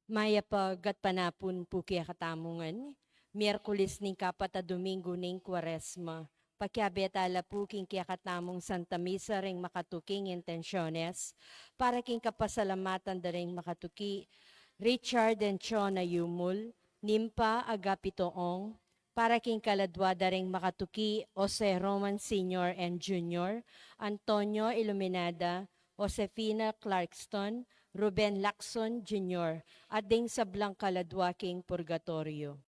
Maya pagat panapun po kaya katamungan. Miyerkules ning kapat a Domingo ning Kwaresma. Pagkabetala po king kaya katamong Santa Misa ring makatuking intensyones. Para king kapasalamatan da ring makatuki Richard and Chona Yumul. Nimpa Agapitoong. Para king kaladwada ring makatuki Jose Roman Sr. and Jr. Antonio Iluminada. Josefina Clarkston, Ruben Lacson Jr. at ding sa Blancaladwaking Purgatorio.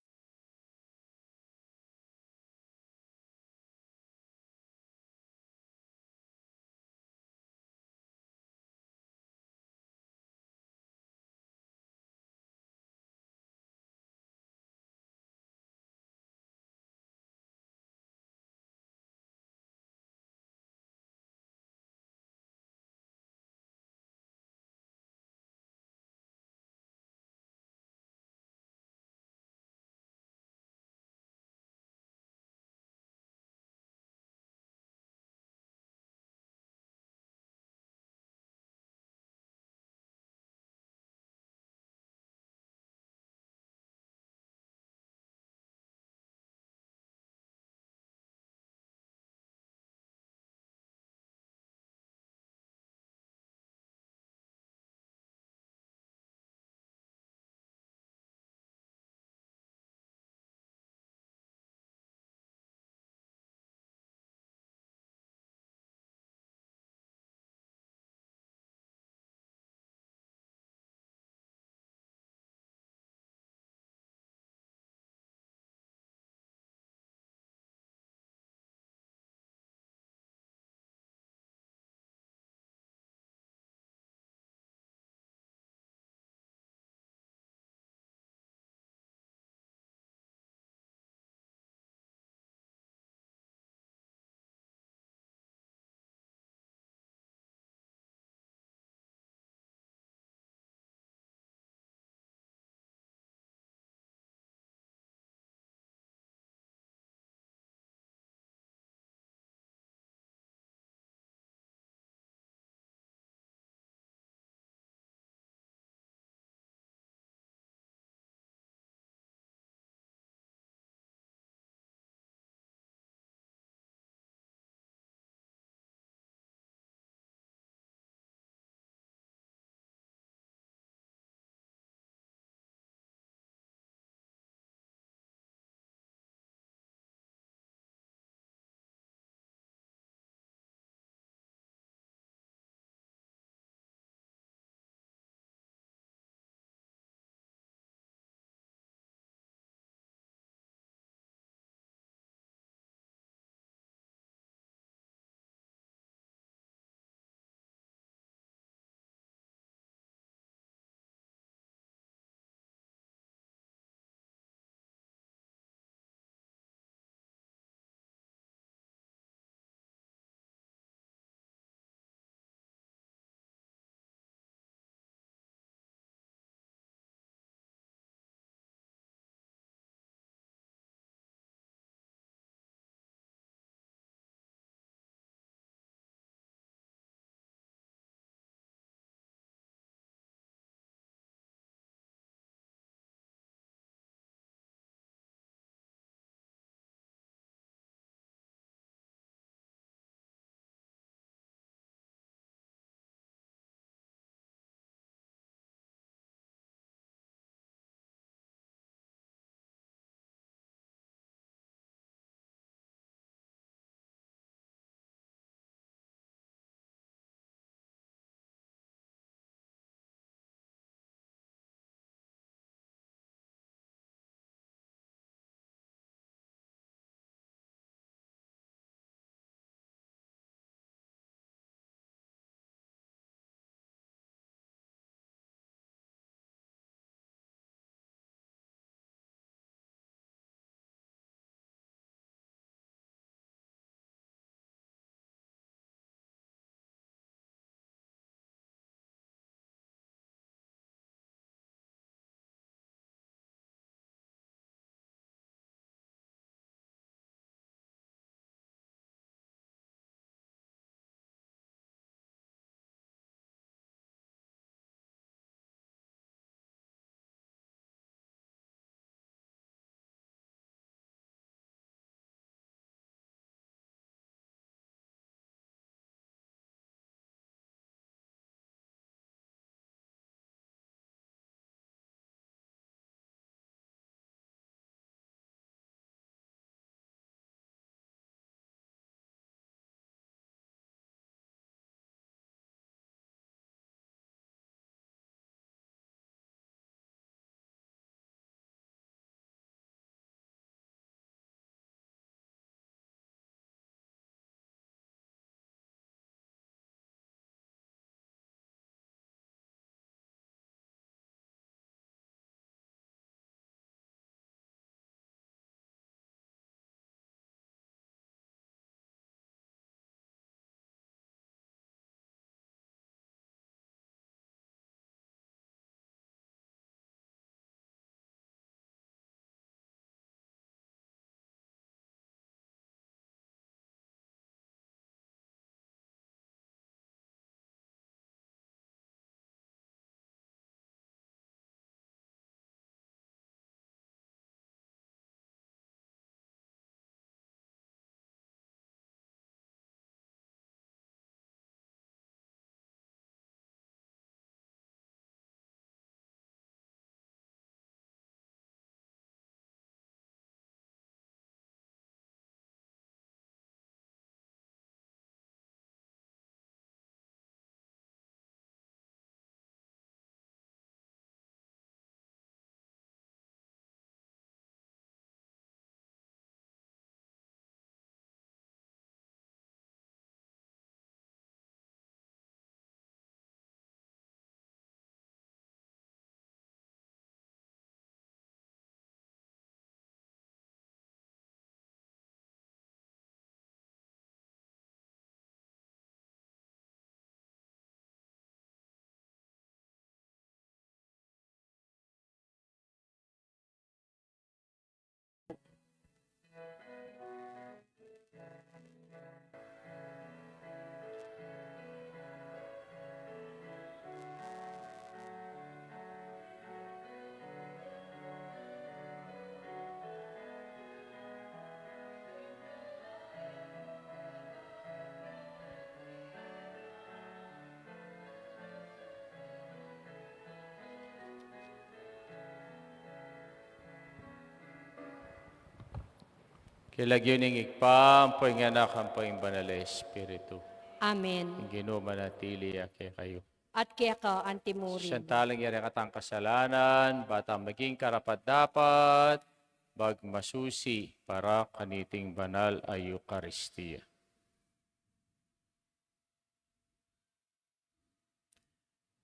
Kilagyo ning ikpam, po'y nganak ang po'y banal na Espiritu. Amen. Ang ginumanatili kay kayo. At kaya ka, antimurin. Siyantalang yari katang kasalanan, batang maging karapat-dapat, bagmasusi para kaniting banal ay Eucharistia.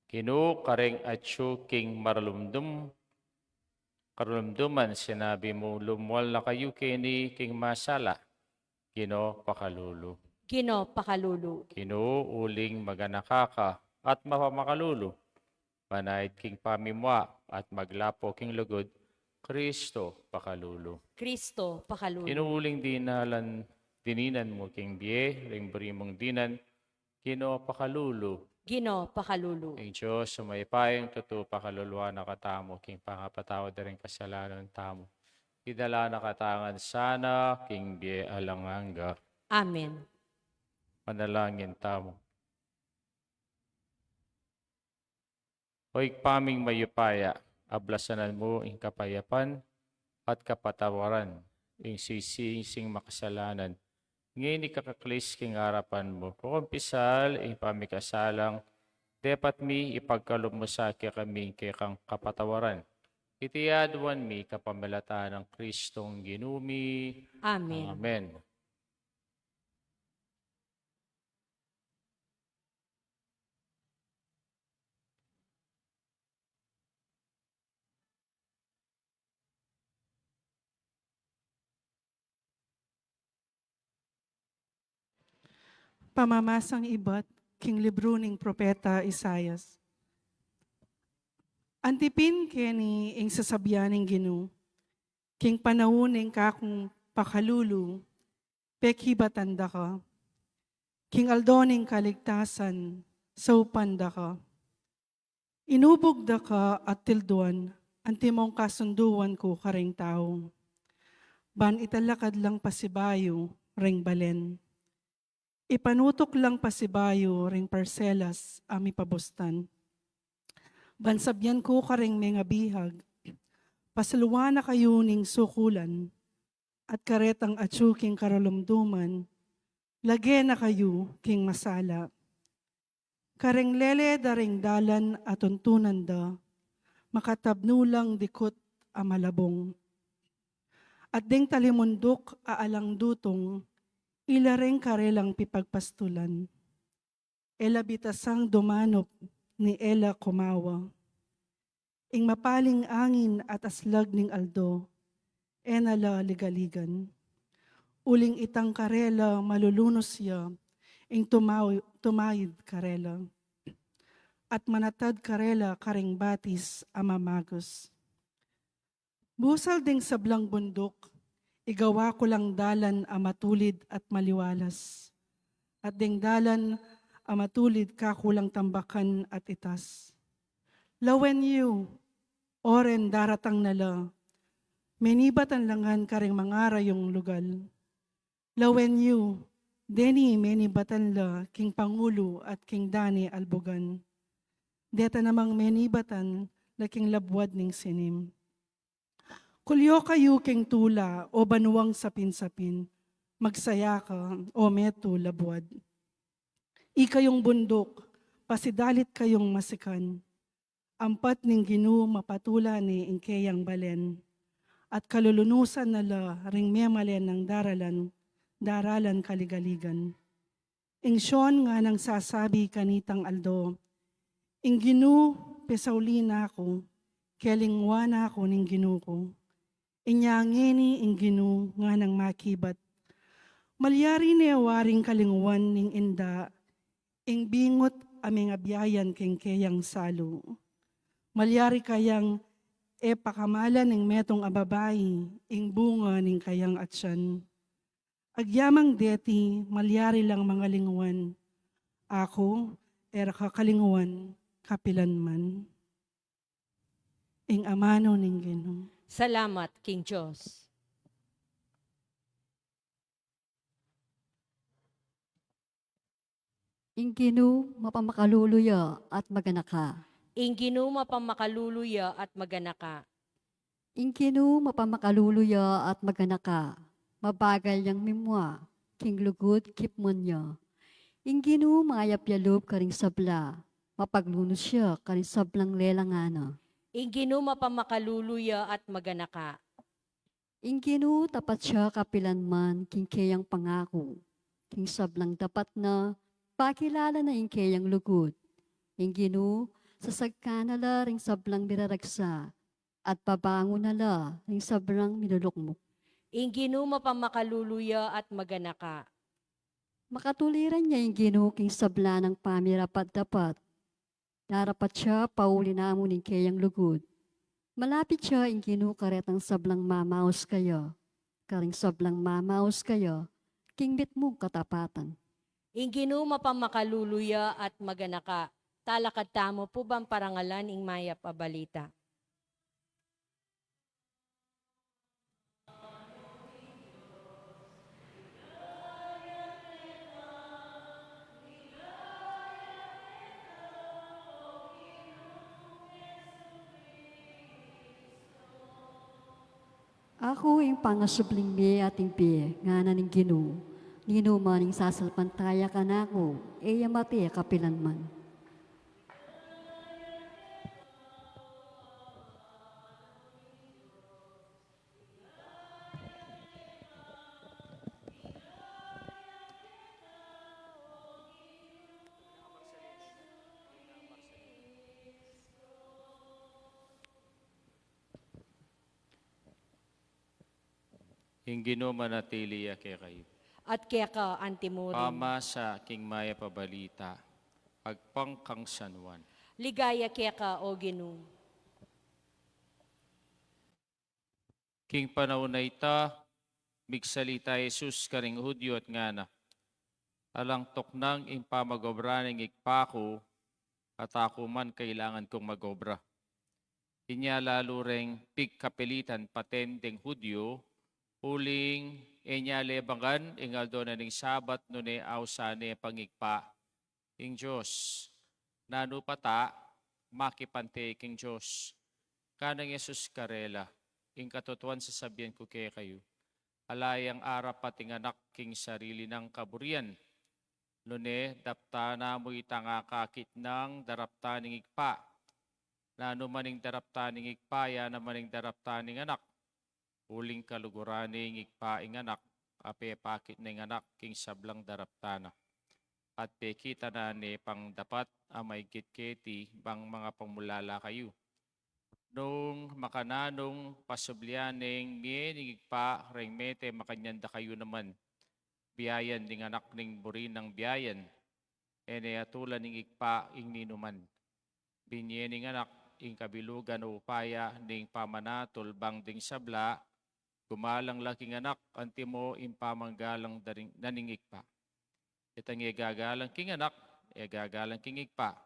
Kinu kareng atyo king karumduman sinabi mo lumwal na kayo kini king masala. Kino pakalulu. Gino pakalulu. Kinu uling maganakaka at mapamakalulu. Panait king pamimwa at maglapo king lugod. Kristo pakalulu. Kristo pakalulu. Kinuuling dininan mo king biye, ring berimong dinan. Kino pakalulu. Gino pakalulu. Ang Diyos, sumaypayang totoo pakaluluwa na katamo, king pangapatawad na rin kasalanan tamo. Idala na katangan sana, king biye alanganga. Amen. Manalangin tamo. Hoy paming mayupaya, ablasanan mo ing kapayapan at kapatawaran, ing sising makasalanan. Ngayon ikakaklis king harapan mo. Kukumpisal, ing pamikasalang, dapat mi ipagkaloob mo sa kami kang kapatawaran. Itiyaduan mi kapamalataan ng Kristong ginumi. Amen. Amen. Pamamasang iba't king libro ning propeta Isayas. Antipin keni ing sasabyaning Ginu, king panawuning kakong pakalulu, pekhibatan ka, king aldoning kaligtasan, saupanda ka. Inubog da ka at tilduan, antimong kasunduan ko karing tao. Ban italakad lang pasibayo, ring balen. Ipanutok lang pasibayo ring parselas ami pabustan. Bansabyan ko karing mga bihag, pasaluwa na kayo ning sukulan, at karetang atsuking karalumduman, lage na kayo king masala. Kareng lele daring dalan at tuntunan da, makatabnulang dikot amalabong. At ding talimundok aalang dutong, ilareng karelang pipagpastulan. Ela bitasang dumanop ni Ela kumawa. Ing mapaling angin at aslag ning aldo, enala ligaligan. Uling itang karela malulunos siya, ing tumayid karela. At manatad karela karing batis amamagos. Busal ding sablang bundok, igawa ko lang dalan a matulid at maliwalas. At ding dalan a matulid kakulang tambakan at itas. Lawen you, oren daratang nala, menibatan langan karing mangara yung lugal. Lawen you, deni menibatan la king Pangulo at king Dani albugan. Deta namang menibatan la king labwad ning sinim. Kulyo kayo king tula o banuang sapin-sapin, magsaya ka o meto labwad. Ikayong bundok, pasidalit kayong masikan, ampat ning Ginu mapatula ni ingkeyang balen, at kalulunusan nala ring memalen ng daralan kaligaligan. Ingsyon nga nang sasabi kanitang aldo, ing Ginu pesaulina ako, kelingwa na ako ning Ginu ko. Inyangeni ing Ginu nga nang makibat. Malyari ni awaring kalingwan ning inda, ing bingot aming abyayan king keyang salo. Malyari kayang pakamalan ning metong ababay, ing bunga ning kayang atsyan. Agyamang deti, malyari lang mga lingwan. Ako, kakalingwan, kapilan man. Ing amano ning Ginu. Salamat, King Diyos. Ing Ginu mapamakaluluya at maganaka. Ing Ginu mapamakалuluya at maganaka. Ing Ginu mapamakaluluya at maganaka. mabagal yang mimwa, king lugod kipmon niya. Inginu mayap yalob karing sabla, mapaglunos siya karing sablang lelangana. Inginu mapamakalluluya at maganaka. Inginu tapat siya kapilan man king kayang pangako, king sablang dapat na pakilala na ing kayang lugod. Inginu sasagkanala ring sablang diraragsa, at pabango nala ring sablang minulukmok. Inginu mapamakalluluya at maganaka. Makatuliran niya yung ginuking sabla ng pamirapat dapat. Narapat siya pauli namo ng kayang lugod. Malapit siya yung ginukaretang sablang mamaos kayo. Karing sablang mamaos kayo, kingbit mo katapatan. Inginu mapamakalluluya at maganaka. Talakad tamo po bang parangalan ing mayap a balita? Ako yung pangasubling mi ating pi, nga naning ginu. Nino maning sasalpantaya ka na ako, mati kapilan man. Ingino manatili kay kayo. At kaya ka antimurin. Pama sa king maya pabalita, agpangkang sanwan. Ligaya kaya ka o Ginu. King panahon na ita, migsalita Jesus karing Hudyo at ngana. Alang toknang ing pamagobra ng igpako, at ako man kailangan kong magobra. Inya lalo ring pigkapilitan patendeng Hudyo, uling inya lebangan ingal doon na ning sabat no ne awsane pangigpa ing Diyos. Nano pata, makipante king Diyos. Kanang Jesus karela, ing katotoan sasabihan ko kay kayo, alayang arap pating anak king sarili ng kaburian. Nune, dapta na mo itanga kakit ng darapta ning igpa. Nano maning darapta ning igpa, ya na maning darapta ning anak. Uling kaluguraning igpaing anak, ape pakit ning anak king sablang daraptana. At pekita na ni pang dapat amay kitketi bang mga pamulala kayo. Nung makananong pasublianing ning igpa ring mete makanyanda kayo naman. Biyayan ning anak ning burin ng biyayan. Ene atulan ning igpa ing ninuman. Binye ning anak ing kabilugan o upaya ning pamanatol bang ding sabla, gumalang laking anak, antimo impamanggalang daring naningig pa. Itang igagalang king anak, igagalang king igpa.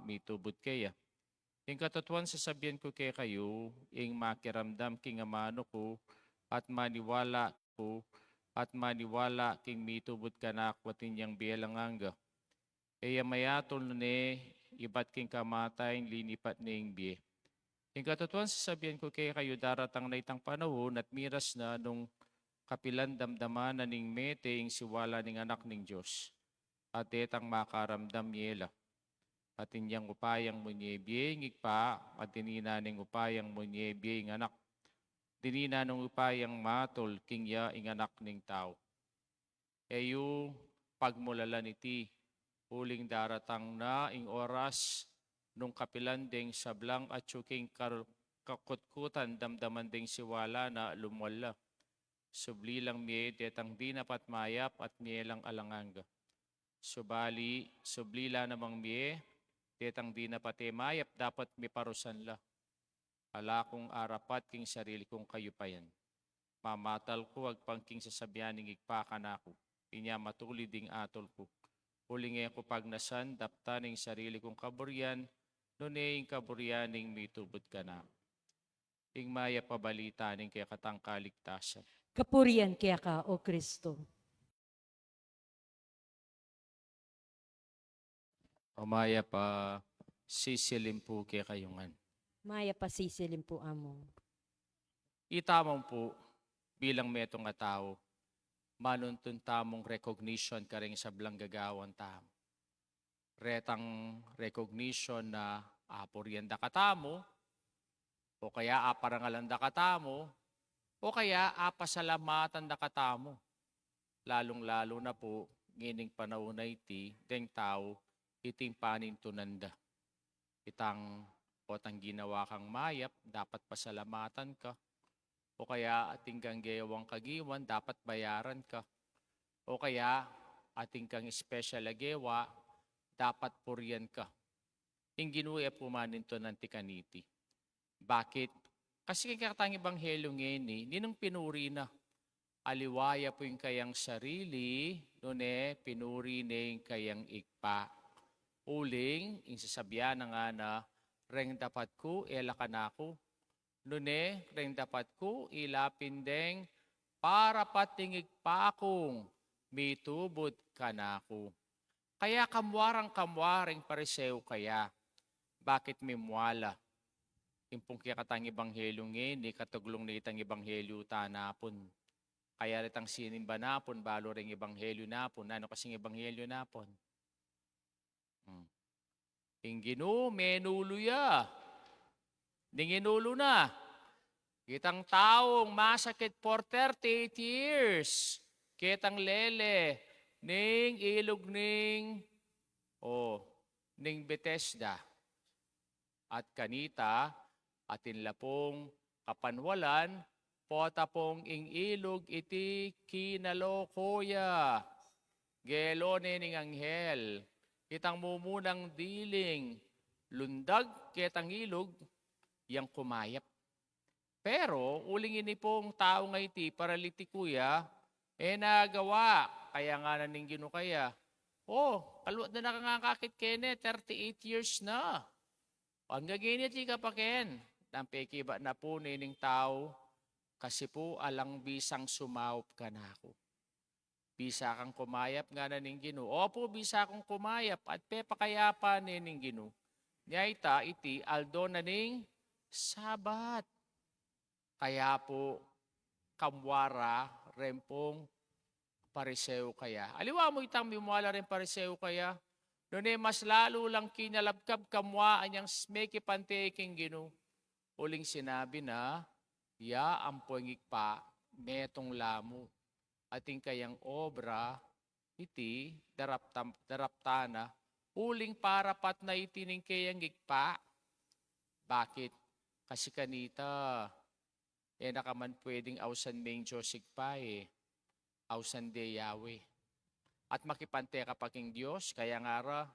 Mitubod kaya. Ing katotoan sasabihan ko kay kayo, ing makiramdam king amano ko, at maniwala ko, at maniwala king mitubod ka na akwatin niyang bilang angga. Mayatol ne, ibat king kamatay, linipat ning biye. Yung katotohan sasabihan ko kay kayo daratang na itang panahon at miras na nung kapilan damdaman na ning mete ing siwala ning anak ning Diyos. At etang makaramdam yela. At inyang upayang munyebye ing igpa at dinina ning upayang munyebye ing anak. Dinina nung upayang matol king ya ing anak ning tao. Eyo pagmulala niti uling daratang na ing oras nung kapilan ding sablang at tsuking kakutkutan damdaman ding siwala na lumwala. Subli lang miye detang di napat mayap at miye lang alanganga. Sublila namang miye detang di napate mayap dapat mi parusan la. Ala kong arapat king sarili kong kayupayan. Mamatal ko agpangking sasabihan ning igpakan ako. Inya matuli ding atol ko. Uling ko pagnasan dapta ning sarili kong kaburian, nuning kaburian ning mitubod ka na. Ing maya pabalita ning kaya katang kaligtasan. Kapurian kaya ka o Kristo. O maya pa sisilim po kaya kayungan. Maya pasisilim po amo. Itamang po, bilang metong nga tao, manuntun tamong recognition ka rin sa blang gagawan tamo. Retang recognition na aporianda ka tamo, o kaya aparangalanda ka tamo, o kaya apasalamatan da ka tamo. Lalong-lalo na po, ngining panahon na iti, deng tao, iting panintunanda. Itang otang ginawa kang mayap, dapat pasalamatan ka. O kaya ating kang gewang kagiwan, dapat bayaran ka. O kaya ating kang special agewa, dapat purian ka. Ingginuya pumaninto ng tikaniti. Bakit? Kasi kakatang ebanghelyo ngayon ninong pinuri na. Aliwaya po yung kayang sarili, nune pinuri na yung kayang ikpa. Uling, insasabihan na nga na, reng dapat ko, elakan ako. Nune, reng dapat ko, ilapindeng, para patingig pa akong, mitubod ka na ako. Kaya kamwarang-kamwaring pariseo kaya. Bakit mimwala? Impong kikatang ebanghelyo ngayon, katuglong na itang ebanghelyo tanapon. Kaya ritang sinimba napon, balo ring ebanghelyo napon. Ano kasing ebanghelyo napon? Inginu, menuluya. Ninginulo na. Kitang taong masakit for 38 years. Kitang lele, ning ilog ning, ning Bethesda. At kanita, atin lapong kapanwalan, pota pong ing ilog iti kinalokoya. Gelone ning anghel, kitang mumunang diling, lundag kitang ilog, yang kumayap. Pero, uling ini pong tao nga iti, paralitikuya, nagawa, kaya nga naning ginukaya. Kaluwat na nakangakakit kene, 38 years na. Ang gaginit ka pa ken, nampekiba na po nining tao, kasi po alang bisang sumaup ka na ako. Bisa kang kumayap nga naning ginu. Opo, bisa akong kumayap at pepakayapa nining ginu. Nyaita iti aldo naning Sabat. Kaya po, kamwara, rempong pariseo kaya. Aliwa mo itang mimuala rin pariseo kaya. Noon mas lalo lang kinalabkab kamwaan yung smeki panteking ginu. Uling sinabi na, ya ampoingik pa, metong lamo. Ating kayang obra, iti, daraptana, uling parapat na itining kayang gikpa. Bakit? Kasi kanita, nakaman pwedeng ausan meng Diyosig pa ausan de Yahweh. At makipante ka pa king Diyos, kaya nga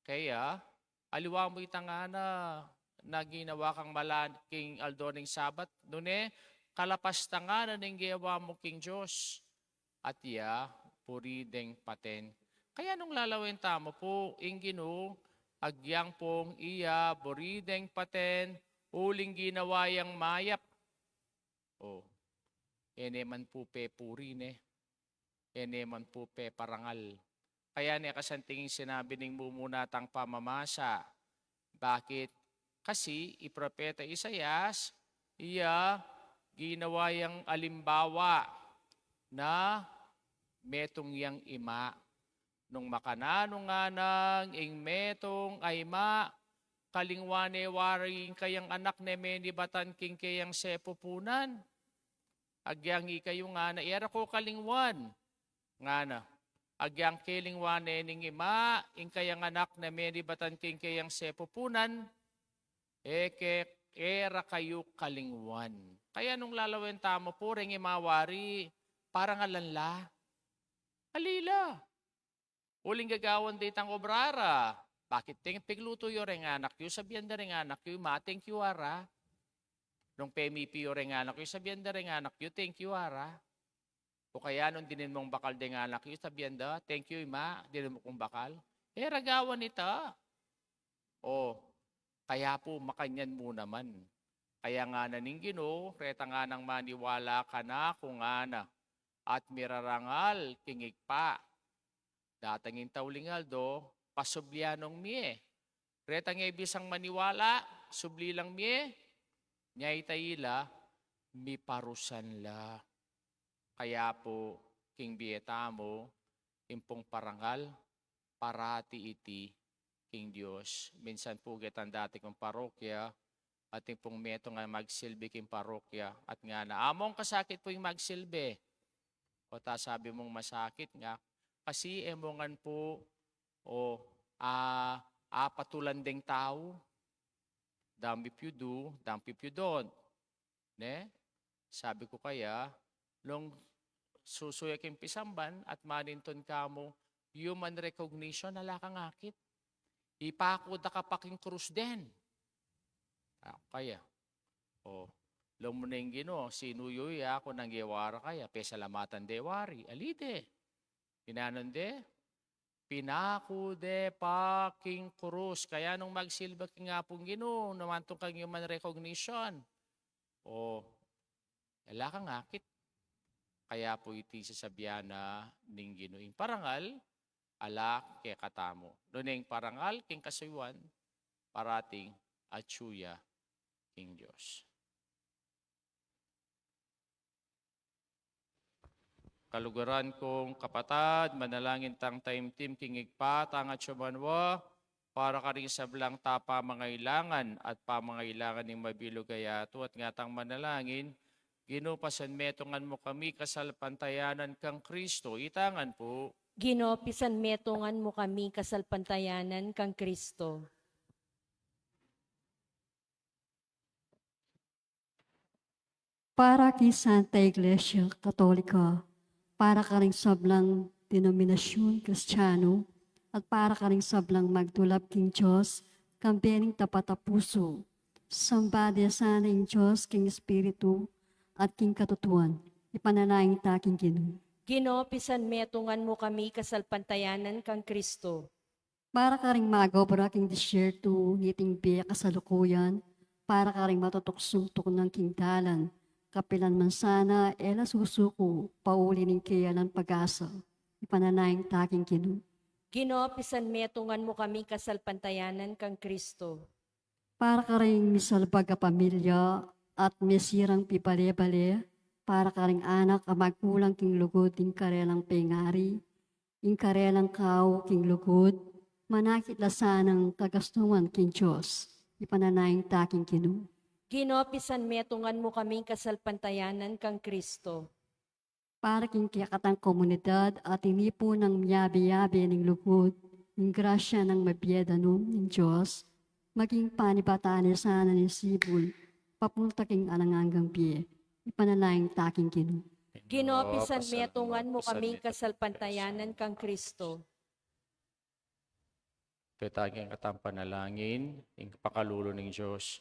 kaya, aliwa mo itangana, na ginawa kang malaking aldoning Sabat, nune, kalapasta nga na ning gawa mo king Diyos. At purideng paten. Kaya nung lalawin tamo po, inginu, agyang pong burideng paten, uling ginawa yang mayap. Eneman po pe purine. Eneman po pe parangal. Kaya niya kasantingin sinabi ning mumunatang pamamasa. Bakit? Kasi ipropeta Isayas, ginawa yang alimbawa na metong yang ima. Nung makanano nga nang ing metong ay ma, kalingwane waring kayang anak ne menibatan king kayang sepupunan. Agyang ikayo nga na, iara ko kalingwan. Nga na, agyang kilingwane ning ima, ing kayang anak na menibatan king kayang sepupunan, era kayo kalingwan. Kaya nung lalawin tamo po, ring imawari, parang alanla. Alila. Uling gagawan ditang obrara. Bakit? Pigluto yo ring anak yo, sabihan da ring anak yo, thank you ara. Nung PMP yo ring anak yo, sabihan da ring anak yo, thank you ara. O kaya nung dinin mong bakal ding anak yo, sabihan da, thank you ima, dinin mo kong bakal. Ragawan ita. Kaya po makanyan mo naman. Kaya nga naning Ginoo, reta nga nang maniwala ka na kung ana, at mirarangal kingig pa. Datangin taulingal do, pasublianong mie. Reta nga ibisang maniwala, subli lang mie, nyay tayila, mi parusan la. Kaya po, King Bietamo, impong parangal, parati iti, King Diyos. Minsan po ang dati kong parokya, at impong meto nga magsilbi king parokya, at nga na, among kasakit po yung magsilbi. O ta sabi mong masakit nga, kasi emongan po, o patulan ding tao, damn if you do, damn if you don't. Ne? Sabi ko kaya, nung susuyak yung pisamban at maninton ka mo, human recognition, hala kang akit. Ipakod na kapaking krus din. Kaya, lumuning gino, sinuyoy ako nang gewara kaya, pesalamatan dewari, alide. Pinanon de, pinakude paking krus. Kaya nung magsilba nga pong gino, namantong kang human recognition. Hala kang akit. Kaya po iti sasabihan na ning ginuing parangal, ala ke katamo. Doon parangal, king kasaywan, parating atsuya, king Diyos. Kalugaran kong kapatad, manalangin tang time team, king igpa, tang atsumanwa, para ka rin sablang tapa mangailangan at pamangailangan ng mabilugayato at ngatang manalangin, ginupasan metongan mo kami kasalpantayanan kang Kristo. Itangan po. Ginopisan metongan mo kami kasalpantayanan kang Kristo. Para kay Santa Iglesia Katolika, para ka rin sablang denominasyon Kristiyano, at para ka rin sablang magdulap king Diyos, kampening tapat a puso, sambadya sana ing Diyos king Espiritu, at king katutuan, ipanalangin ta king Ginoo. Ginopisan metongan mo kami kasalpantayanan kang Kristo. Para ka rin magobra king disyerto, ngiting biya kasalukuyan, para ka rin matutuksong ng king dalan, kapilan man sana, ela susuko, pauli ning kaya ng pag-asa, ipanalangin ta king Ginoo. Ginopisan metongan mo kami kasalpantayanan kang Kristo. Para ka rin misalbag a pamilya, at mesirang pipale-bale, para ka rin anak a magkulang king lugod ing karelang pengari, ing karelang kao king lugod, manakit lasanang kagastungan king Diyos, ipananayang taking Ginoo. Ginopisan metongan mo kami kasalpantayanan kang Kristo. Para king kiyakatang komunidad at inipo ng miyabi-yabi ng lugod, ng grasya ng mabiyadanom ng Diyos, maging panibataan sana ni Sibul, papunta king alangangang biye, ipanalangin taking Ginoo. Ginopisan metongan mo kami kasalpantayanan kang Kristo. Petaging katampanalangin, ing pakalulo ng Diyos,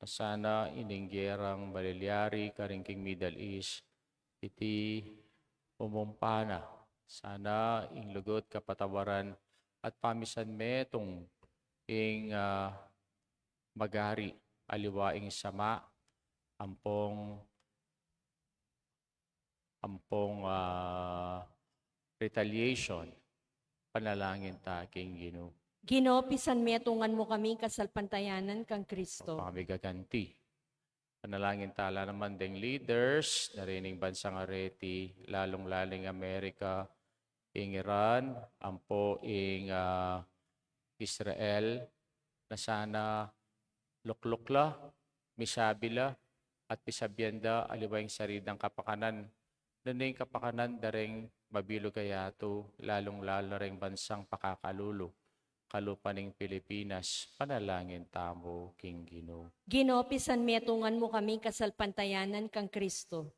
na sana ininggirang balilyari karingking Middle East, iti umumpana. Sana ing lugot kapatawaran at pamisan metong ing magari, aliwaing sama, ampong retaliation, panalangin ta king Ginoo. Ginopisan metongan mo kami kasalpantayanan kang Kristo. Pamigaganti. Panalangin tala naman ding leaders, narining bansang areti, lalong-laling Amerika, ing Iran, ampo ing Israel, na sana luklukla, misabila, at pisabyenda aliwayng saridang kapakanan. Naning kapakanan daring mabilugayato, lalong-lalo ring bansang pakakalulo. Kalupaning Pilipinas, panalangin tamo, King Ginoo. Ginopisan metongan mo kami kasalpantayanan kang Kristo.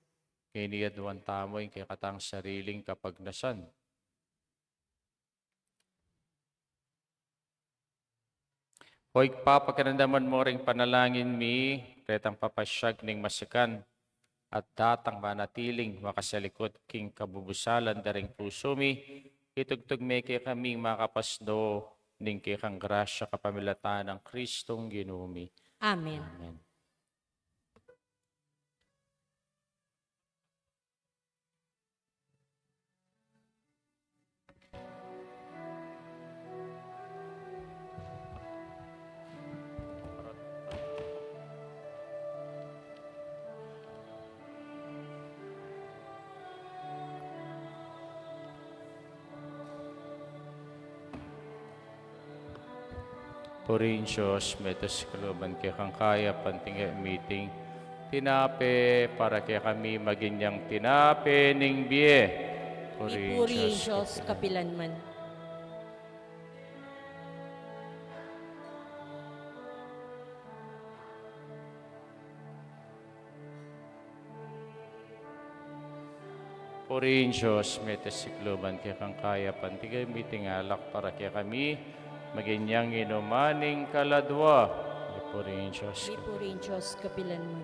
Kiniadwan tamo yung kikatang sariling kapagnasan. Hoy papakiramdaman mo ring panalangin mi, retang papasyag ning masikan, at datang manatiling makasalikot king kabubusalan daring puso mi, itugtog me kay kaming makapasdo, ning kay kang grasya kapamilatan ng Kristong Ginoo. Amen. Amen. Purin Diyos, metas kaluban kaya kang kaya pantingay meeting. Tinape para kaya kami maging yang tinape ning biye. Ipuri ang Diyos kapilanman. Purin Diyos, metas sikluban kaya kang kaya pantingay meeting alak para kaya kami maging yang inumaning kaladwa. Purin Diyos. Ipuri ang Diyos kapilanman.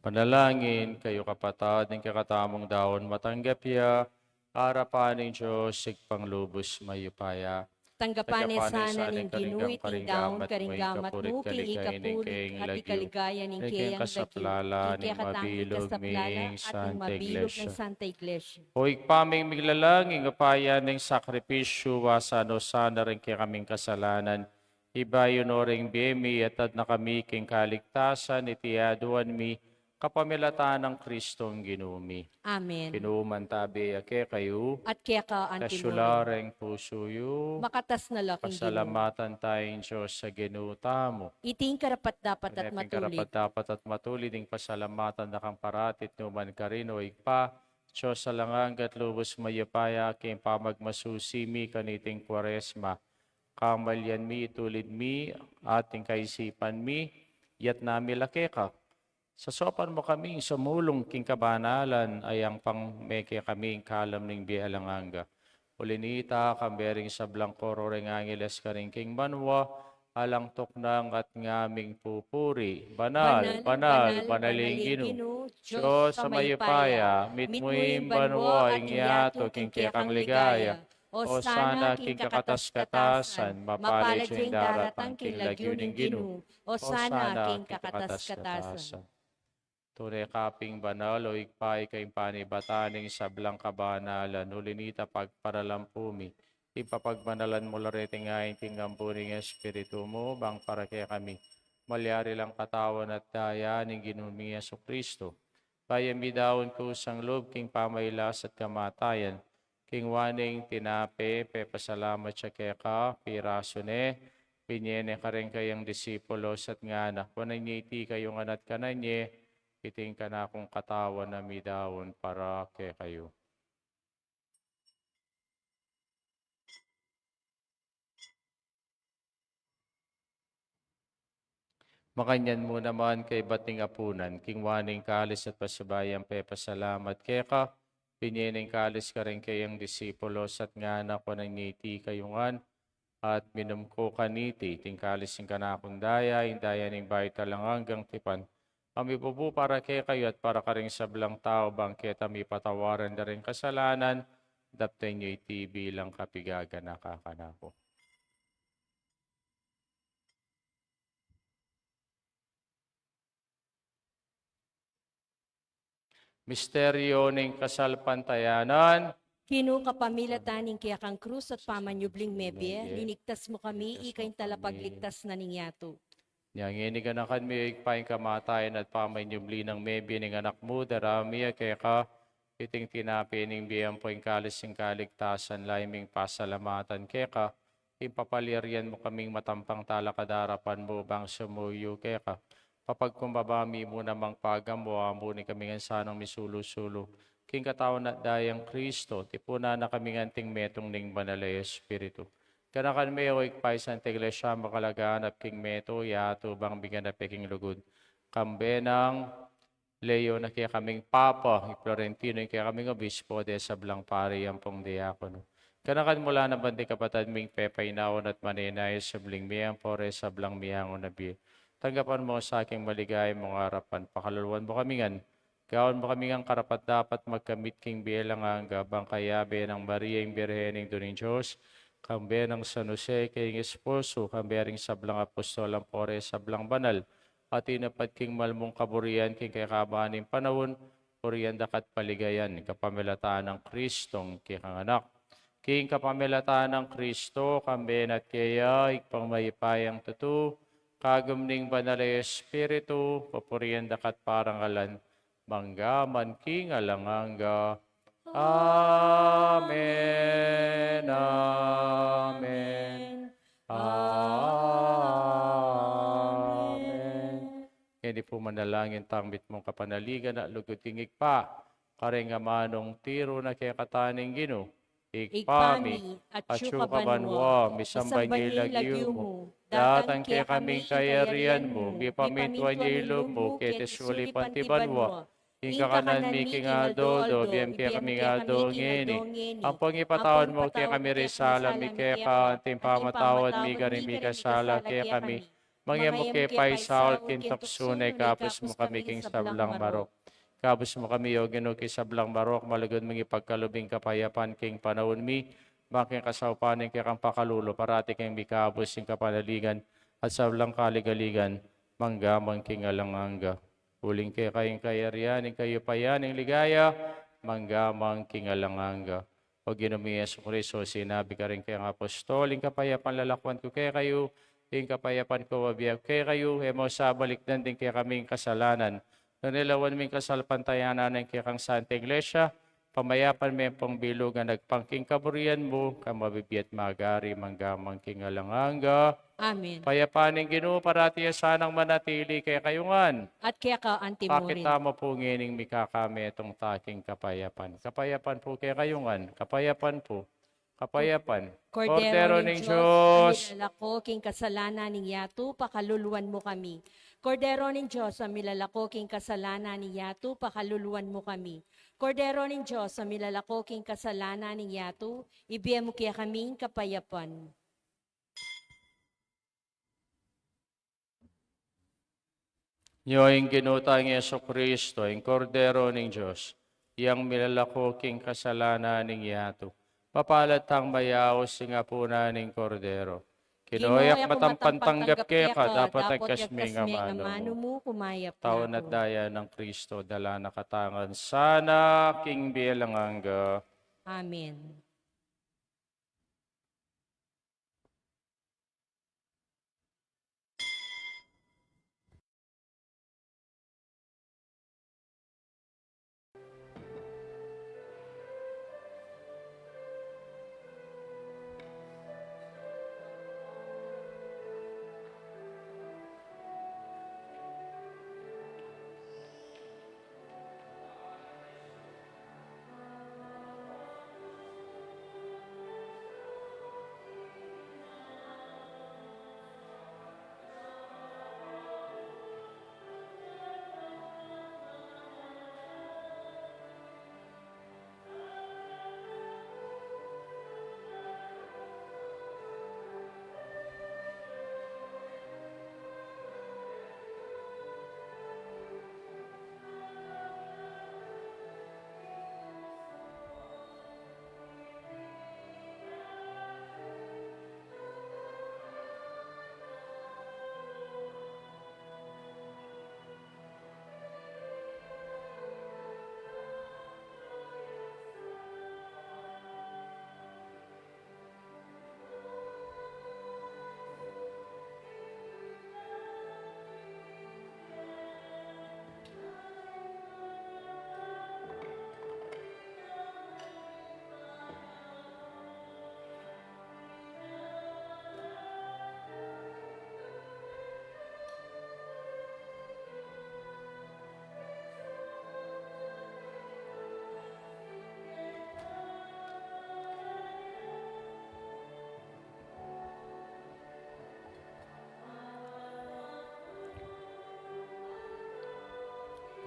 Panalangin kayo kapatid ng kakatamong daon matanggap ya harapan ng Diyos sigpang lubos mayupaya. Tanggapan sana Tanggapanin ng ginuit ng daon karinggamat mo, king ikapulit, at ikaligaya ng kayang dagyo, king kaya katangin kasaplala, at ng mabilog ng Santa Iglesia. Huwag paming miglalangin upaya ng sakripisyo wasano sana rin kaya kaming kasalanan. Iba yun o ring biyemi at na kami king kaligtasan itiaduan mi kapamilatan ng Kristong ginumi. Amen. Pinuman tabi ake kayo, At kaya ka antinurin. kasyulareng pusuyo, Makatas na laking ginuit. pasalamatan tayong Diyos sa ginuta mo. Iting karapat dapat at Pinaping matulit. karapat dapat at matulid ng pasalamatan na kang paratit numan karino ikpa, Diyos sa langanggat lubos mayapaya aking pamagmasusimi kaniting kwaresma. Kamalyan mi, itulid mi, ating kaisipan mi, yat nami laki ka. Sa sopan mo kami, sumulong king kabanalan, ay ang pangmeke kami kalam ning bihalanganga. Ulinita, kambering sa blangkoro ring angeles ka ring king banwa, alang toknang at ngaming pupuri. Banal, banal, banaling ginu. Diyos sa mayupaya, mitmuing banwa, ingyato, king kiyakang ligaya. O sana king kakatas-katasan, mapalay siyang daratang king lagyuning ginu. O sana king kakatas-katasan. Tunay kaping banal o ikpay kay panibataning sablang kabanalan, ulinita pagparalampumi. Ipapagmanalan mo lareting ngayon tingampuning espiritu mo, bang para kaya kami. Malyari lang katawan at daya ng ginumi Yesu Kristo. Bayang bidawon ko sang loob king pamaylas at kamatayan. King waning tinape, pepasalamat siya kaya ka, pirasone, pinyene ka rin kayang disipulos at ngana. Wananyiti kayong anat kananye, iting ka na akong katawan na midawon para kay kayo. Makanyan mo naman kay bating apunan, king waning kalis at pasabayang pepasalamat kaya ka, pinyening kalis ka rin kayang disipulos at ngana ko ng niti kayungan, at minum ko kaniti, tingkalis yung kanakong daya, indaya ning bayta lang hanggang tipan. Kami po para kay kayo at para ka rin sablang tao, bangketa mi patawaran na rin kasalanan, daptay niyo iti bilang kapigaga nakakanako. Misteryo ng kasalpantayanan. Kinu kapamilataning kaya kang krus at pamanyubling mebye, linigtas mo kami, ikain talapagligtas na ningyato. Yang iniganakan mi ikpaing kamatayan at pamanyubli ng mebi ng anak mo, darami kaya ka, iting tinapi ng biyang poing kalis ng kaligtasan, laiming pasalamatan kaya ka, ipapalirian mo kaming matampang talakadarapan mo bang sumuyo kaya ka, papagkumbabami mo namang pagamo, amo ni kaming sanang misulo-sulo, king katawan at dayang Kristo, tipuna na kaming anting metong ning banalay Espiritu. Kanakan may awik pa isang iglesia makalagaan at king meto, yato bang bigyan na peking lugod. Kambe ng Leo na kaya kaming Papa, Florentino, kaya kaming Obispo, de sablang pari ang pong diakono. Kanakan mula na bandi kapatid ming pepay naon at maninay sabling miyang pore sablang miyangon na biye. Tanggapan mo sa aking maligay mong harapan, pakaluluan mo kami ngan. Gawon mo kami ang karapat dapat magkamit king bilang ang gabang kayabe ng Maria yung Birhening Duning Diyos, kambe ng San Jose kayong esposo, kambe ring sablang apostol ang pore sablang banal, at inapat king malmong kaburian king kayakabaning panahon, puriyan dakat paligayan, kapamilataan ng Kristong kikang anak. King kapamilatan ng Kristo, kamben at kaya, ikpang mayipayang tutu, kagumning banal ay Espiritu, papurihan dakat parangalan, manggaman king alanganga. Amen, amen, amen. Hindi po manalangin tangbit mong kapanaligan at lugutingig pa, karengamanong tiro na kaya kataning Gino, ikpami, at at syukabanwa, syukabanwa, misambay masambay niya niya ilagyo mo, mo, datang kaya kaming kayarian mo, mi pamintuan niya ilog mo, kaya tesuli pantibanwa, Ing kakanan mi kingado, do, biyem kaya kami ngado ngini. Ang pangipatawan mo kaya kami risala, mi kaya ka, anting pamatawad mi kari mi kasala kaya kami. Mangya mo kaya paisaol, kintok sunay, kapos mo kami king sablang marok. Kapos mo kami, o ginuki sablang marok, malagod mga ipagkalubing kapayapan king panahon mi, making kasaupanin kaya kang pakalulo, parati kang mikabos yung kapanaligan, at sablang kaligaligan, manggamang king alanganga. Huling kaya kayong kayarianin, kayo payaning ligaya, manggamang kingalanganga. O ginumi Yesu Cristo, sinabi ka rin kayong apostoling kapayapan lalakwan ko kaya kayo, yung kapayapan ko wabiyag kaya kayo, mo sa balikdan din kaya kaming kasalanan. Nanilawan ming kasalpantayanan ng kaya kang Santa Iglesia, pamayapan may pong bilugan, nagpangking kaburian mo, kamabibiyat magari, manggamang kingalanganga. Amen. Payapaning Ginoo, parati sanang manatili kay kayungan. At kaya ka antimurin. Pakita mo po ngining mikakami itong taking kapayapan. Kapayapan po kay kayungan. Kapayapan po. Kapayapan. Kordero ng Diyos. amilalako king kasalanan ni Yatu, pakaluluwan mo kami. Kordero ng Diyos, amilalako king kasalanan ni Yatu, pakaluluwan mo kami. Kordero ng Diyos, amilalako king kasalanan ni Yatu, ibigay mo kaya kaming kapayapan. Yoing ginutang Yeso Kristo, ang kordero ng Diyos, iyang milalako king kasalanan ng yato. Papalatang mayaos nga po na ng kordero. Kinoyak matampantanggap kaya ka, dapat agkasmi nga mano mo. kumayap Taon at daya ng Kristo, dala nakatangan sana king bielanganga. Amen.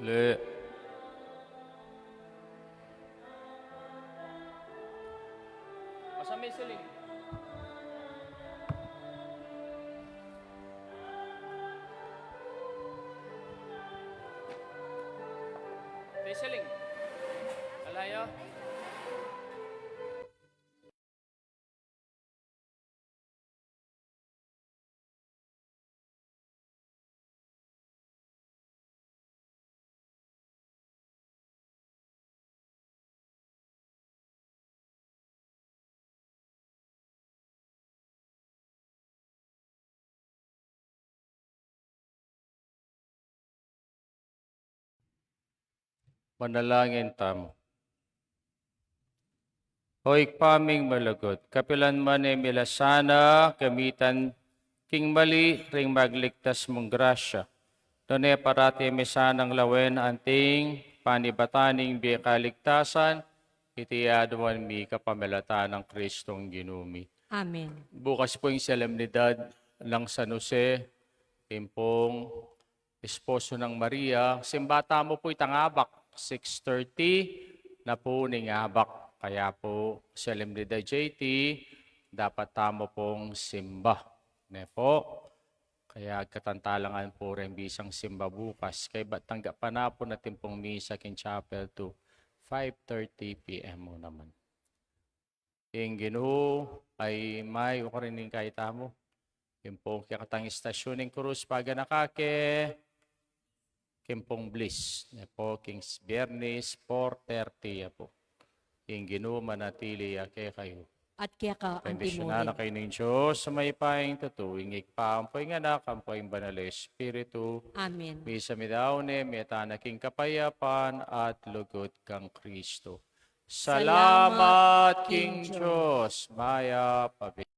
Le. Masa may siling? May siling? Alaya? Manalangin tamo. Hoy paming malagot, kapilan man e milasana, gamitan king mali, ring magligtas mong grasya. Doon e parati misanang lawen anting panibataning biya kaligtasan, itiyaduan mi kapamilata ng Kristong ginumi. Amen. Bukas po yung solemnidad ng San Jose, timpong esposo ng Maria. Simbata mo po itangabak, 6:30 na po ningabak. Kaya po, solemnidad JT, dapat tamo pong simba. Ne po, kaya katantalangan po rin bisang simba bukas. Kaya ba't tanggap pa na po natin pong misa kin chapel to 5:30 p.m. mo naman. Yung Ginoo ay may ukarining kahit tamo. Yung pong kakatang istasyon ng krus paga nakake, Kimpong Bliss. Ne po, Kings Biyernes, 4:30 po. Yung Ginoo manatili ake kayo. At kaya ka ang Bendisyonan na timurin. kayo ng Diyos sa may paing tutuwing ikpaampoy nga anak, ampoy banal na Espiritu. Amen. Misa midaone, metana king kapayapan at lugod kang Kristo. Salamat, Salamat King King Diyos. Maya pabi.